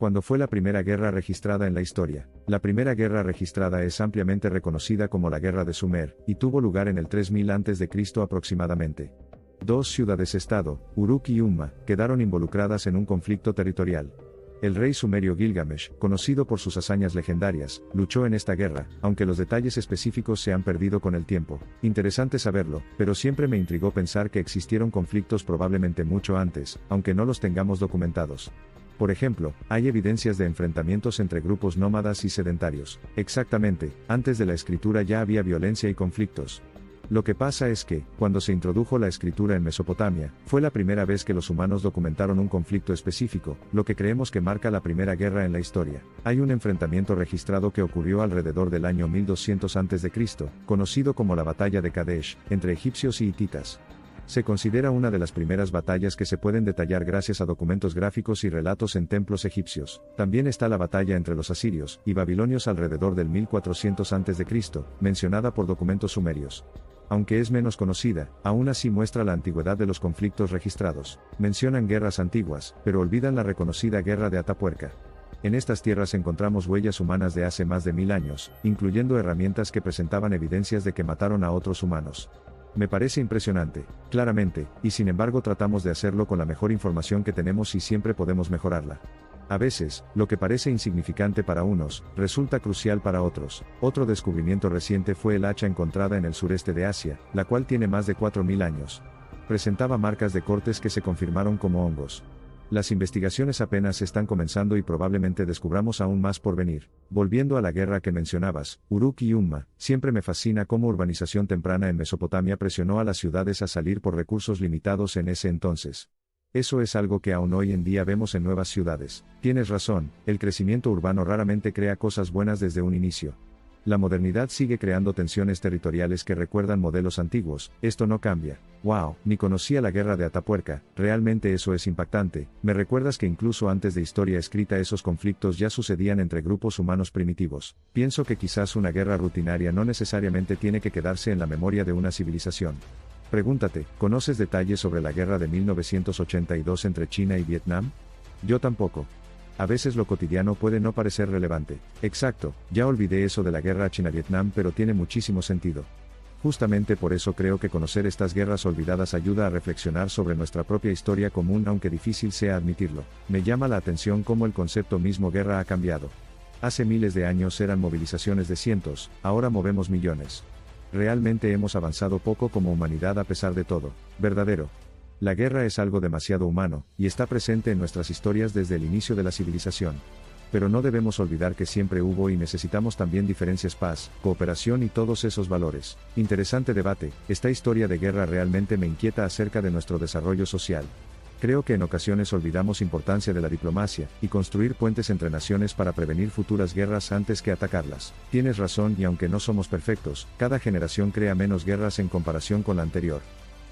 ¿Cuándo fue la primera guerra registrada en la historia? La primera guerra registrada es ampliamente reconocida como la Guerra de Sumer, y tuvo lugar en el 3000 a.C. aproximadamente. Dos ciudades-estado, Uruk y Umma, quedaron involucradas en un conflicto territorial. El rey sumerio Gilgamesh, conocido por sus hazañas legendarias, luchó en esta guerra, aunque los detalles específicos se han perdido con el tiempo. Interesante saberlo, pero siempre me intrigó pensar que existieron conflictos probablemente mucho antes, aunque no los tengamos documentados. Por ejemplo, hay evidencias de enfrentamientos entre grupos nómadas y sedentarios. Exactamente, antes de la escritura ya había violencia y conflictos. Lo que pasa es que, cuando se introdujo la escritura en Mesopotamia, fue la primera vez que los humanos documentaron un conflicto específico, lo que creemos que marca la primera guerra en la historia. Hay un enfrentamiento registrado que ocurrió alrededor del año 1200 a.C., conocido como la Batalla de Kadesh, entre egipcios y hititas. Se considera una de las primeras batallas que se pueden detallar gracias a documentos gráficos y relatos en templos egipcios. También está la batalla entre los asirios y babilonios alrededor del 1400 a.C., mencionada por documentos sumerios. Aunque es menos conocida, aún así muestra la antigüedad de los conflictos registrados. Mencionan guerras antiguas, pero olvidan la reconocida guerra de Atapuerca. En estas tierras encontramos huellas humanas de hace más de 1000 años, incluyendo herramientas que presentaban evidencias de que mataron a otros humanos. Me parece impresionante, claramente, y sin embargo tratamos de hacerlo con la mejor información que tenemos y siempre podemos mejorarla. A veces, lo que parece insignificante para unos, resulta crucial para otros. Otro descubrimiento reciente fue el hacha encontrada en el sureste de Asia, la cual tiene más de 4000 años. Presentaba marcas de cortes que se confirmaron como hongos. Las investigaciones apenas están comenzando y probablemente descubramos aún más por venir. Volviendo a la guerra que mencionabas, Uruk y Umma, siempre me fascina cómo urbanización temprana en Mesopotamia presionó a las ciudades a salir por recursos limitados en ese entonces. Eso es algo que aún hoy en día vemos en nuevas ciudades. Tienes razón, el crecimiento urbano raramente crea cosas buenas desde un inicio. La modernidad sigue creando tensiones territoriales que recuerdan modelos antiguos, esto no cambia. Wow, ni conocía la guerra de Atapuerca, realmente eso es impactante. Me recuerdas que incluso antes de historia escrita esos conflictos ya sucedían entre grupos humanos primitivos. Pienso que quizás una guerra rutinaria no necesariamente tiene que quedarse en la memoria de una civilización. Pregúntate, ¿conoces detalles sobre la guerra de 1982 entre China y Vietnam? Yo tampoco. A veces lo cotidiano puede no parecer relevante. Exacto, ya olvidé eso de la guerra China-Vietnam, pero tiene muchísimo sentido. Justamente por eso creo que conocer estas guerras olvidadas ayuda a reflexionar sobre nuestra propia historia común, aunque difícil sea admitirlo. Me llama la atención cómo el concepto mismo guerra ha cambiado. Hace miles de años eran movilizaciones de cientos, ahora movemos millones. Realmente hemos avanzado poco como humanidad a pesar de todo. Verdadero. La guerra es algo demasiado humano, y está presente en nuestras historias desde el inicio de la civilización. Pero no debemos olvidar que siempre hubo y necesitamos también diferencias, paz, cooperación y todos esos valores. Interesante debate, esta historia de guerra realmente me inquieta acerca de nuestro desarrollo social. Creo que en ocasiones olvidamos importancia de la diplomacia, y construir puentes entre naciones para prevenir futuras guerras antes que atacarlas. Tienes razón, y aunque no somos perfectos, cada generación crea menos guerras en comparación con la anterior.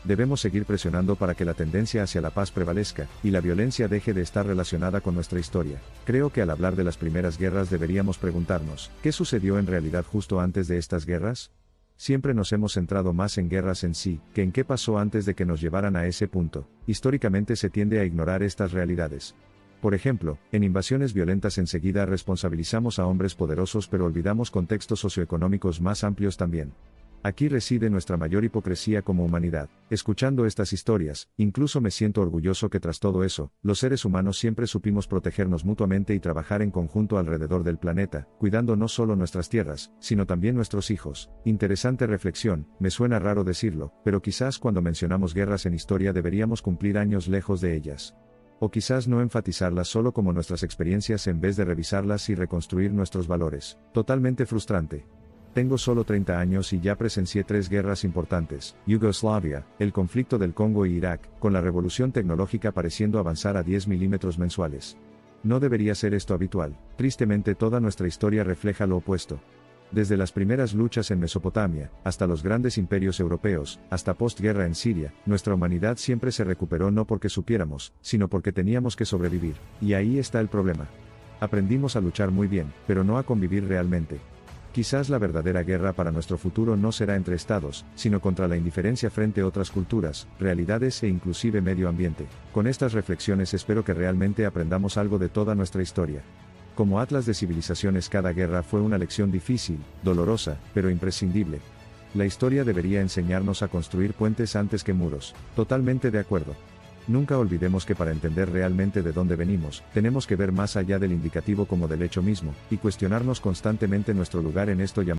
Debemos seguir presionando para que la tendencia hacia la paz prevalezca, y la violencia deje de estar relacionada con nuestra historia. Creo que al hablar de las primeras guerras deberíamos preguntarnos, ¿qué sucedió en realidad justo antes de estas guerras? Siempre nos hemos centrado más en guerras en sí, que en qué pasó antes de que nos llevaran a ese punto. Históricamente se tiende a ignorar estas realidades. Por ejemplo, en invasiones violentas enseguida responsabilizamos a hombres poderosos, pero olvidamos contextos socioeconómicos más amplios también. Aquí reside nuestra mayor hipocresía como humanidad. Escuchando estas historias, incluso me siento orgulloso que tras todo eso, los seres humanos siempre supimos protegernos mutuamente y trabajar en conjunto alrededor del planeta, cuidando no solo nuestras tierras, sino también nuestros hijos. Interesante reflexión, me suena raro decirlo, pero quizás cuando mencionamos guerras en historia deberíamos cumplir años lejos de ellas. O quizás no enfatizarlas solo como nuestras experiencias en vez de revisarlas y reconstruir nuestros valores. Totalmente frustrante. Tengo solo 30 años y ya presencié 3 guerras importantes: Yugoslavia, el conflicto del Congo y Irak, con la revolución tecnológica pareciendo avanzar a 10 milímetros mensuales. No debería ser esto habitual. Tristemente toda nuestra historia refleja lo opuesto. Desde las primeras luchas en Mesopotamia, hasta los grandes imperios europeos, hasta postguerra en Siria, nuestra humanidad siempre se recuperó no porque supiéramos, sino porque teníamos que sobrevivir. Y ahí está el problema. Aprendimos a luchar muy bien, pero no a convivir realmente. Quizás la verdadera guerra para nuestro futuro no será entre estados, sino contra la indiferencia frente a otras culturas, realidades e inclusive medio ambiente. Con estas reflexiones espero que realmente aprendamos algo de toda nuestra historia. Como atlas de civilizaciones, cada guerra fue una lección difícil, dolorosa, pero imprescindible. La historia debería enseñarnos a construir puentes antes que muros. Totalmente de acuerdo. Nunca olvidemos que para entender realmente de dónde venimos, tenemos que ver más allá del indicativo como del hecho mismo, y cuestionarnos constantemente nuestro lugar en esto llamado